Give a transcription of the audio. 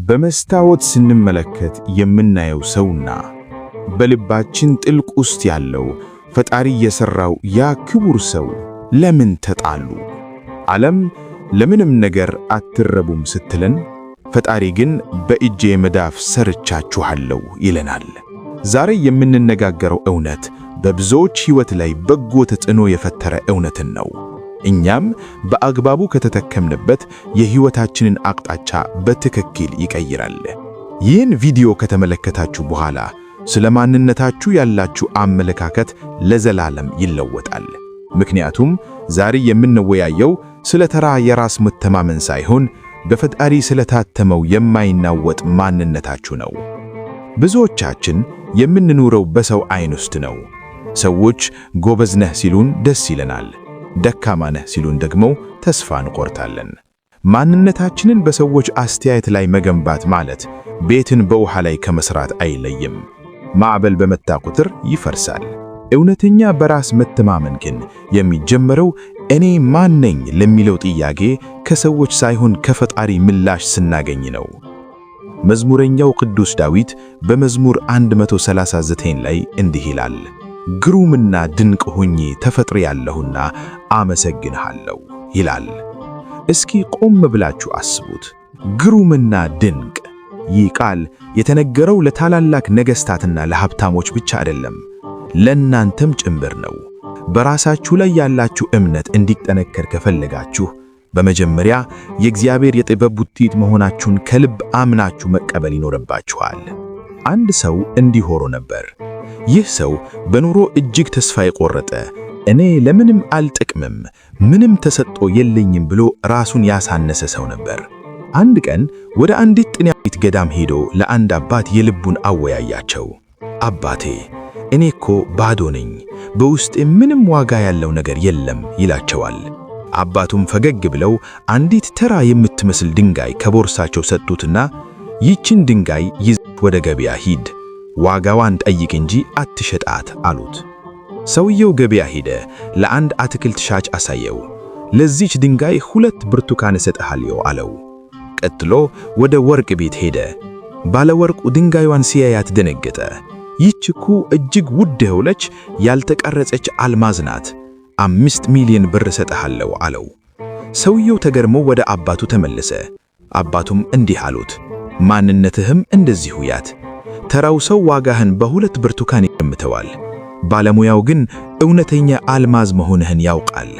በመስታወት ስንመለከት የምናየው ሰውና በልባችን ጥልቅ ውስጥ ያለው ፈጣሪ የሰራው ያ ክቡር ሰው ለምን ተጣሉ? ዓለም ለምንም ነገር አትረቡም ስትለን፣ ፈጣሪ ግን በእጄ መዳፍ ሰርቻችኋለሁ ይለናል። ዛሬ የምንነጋገረው እውነት በብዙዎች ሕይወት ላይ በጎ ተጽዕኖ የፈጠረ እውነትን ነው። እኛም በአግባቡ ከተጠቀምንበት የሕይወታችንን አቅጣጫ በትክክል ይቀይራል። ይህን ቪዲዮ ከተመለከታችሁ በኋላ ስለ ማንነታችሁ ያላችሁ አመለካከት ለዘላለም ይለወጣል። ምክንያቱም ዛሬ የምንወያየው ስለ ተራ የራስ መተማመን ሳይሆን በፈጣሪ ስለታተመው የማይናወጥ ማንነታችሁ ነው። ብዙዎቻችን የምንኖረው በሰው ዓይን ውስጥ ነው። ሰዎች ጎበዝ ነህ ሲሉን ደስ ይለናል። ደካማ ነህ ሲሉን ደግሞ ተስፋ እንቆርጣለን። ማንነታችንን በሰዎች አስተያየት ላይ መገንባት ማለት ቤትን በውሃ ላይ ከመስራት አይለይም። ማዕበል በመታ ቁጥር ይፈርሳል። እውነተኛ በራስ መተማመን ግን የሚጀምረው እኔ ማን ነኝ ለሚለው ጥያቄ ከሰዎች ሳይሆን ከፈጣሪ ምላሽ ስናገኝ ነው። መዝሙረኛው ቅዱስ ዳዊት በመዝሙር 139 ላይ እንዲህ ይላል፣ ግሩምና ድንቅ ሆኜ ተፈጥሬአለሁና አመሰግንሃለሁ ይላል። እስኪ ቆም ብላችሁ አስቡት። ግሩምና ድንቅ። ይህ ቃል የተነገረው ለታላላቅ ነገሥታትና ለሀብታሞች ብቻ አይደለም፣ ለእናንተም ጭምር ነው። በራሳችሁ ላይ ያላችሁ እምነት እንዲጠነከር ከፈለጋችሁ በመጀመሪያ የእግዚአብሔር የጥበብ ውጤት መሆናችሁን ከልብ አምናችሁ መቀበል ይኖርባችኋል። አንድ ሰው እንዲህ ሆኖ ነበር። ይህ ሰው በኑሮ እጅግ ተስፋ የቆረጠ፣ እኔ ለምንም አልጠቅምም፣ ምንም ተሰጥኦ የለኝም ብሎ ራሱን ያሳነሰ ሰው ነበር። አንድ ቀን ወደ አንዲት ጥንታዊት ገዳም ሄዶ ለአንድ አባት የልቡን አወያያቸው። አባቴ፣ እኔ እኮ ባዶ ነኝ፣ በውስጤ ምንም ዋጋ ያለው ነገር የለም ይላቸዋል። አባቱም ፈገግ ብለው አንዲት ተራ የምትመስል ድንጋይ ከቦርሳቸው ሰጡትና ይህችን ድንጋይ ይዘህ ወደ ገበያ ሂድ፣ ዋጋዋን ጠይቅ እንጂ አትሸጣት አሉት። ሰውየው ገበያ ሄደ፣ ለአንድ አትክልት ሻጭ አሳየው። ለዚች ድንጋይ 2 ብርቱካን እሰጥሃለሁ አለው። ቀጥሎ ወደ ወርቅ ቤት ሄደ። ባለወርቁ ድንጋዩን ሲያያት ደነገጠ። ይህች እኮ እጅግ ውድ የሆነች ያልተቀረጸች አልማዝ ናት፣ 5 ሚሊዮን ብር እሰጥሃለሁ አለው። ሰውየው ተገርሞ ወደ አባቱ ተመለሰ። አባቱም እንዲህ አሉት፣ ማንነትህም እንደዚሁ ያት። ተራው ሰው ዋጋህን በ2 ብርቱካን ይገምተዋል፣ ባለሙያው ግን እውነተኛ አልማዝ መሆንህን ያውቃል።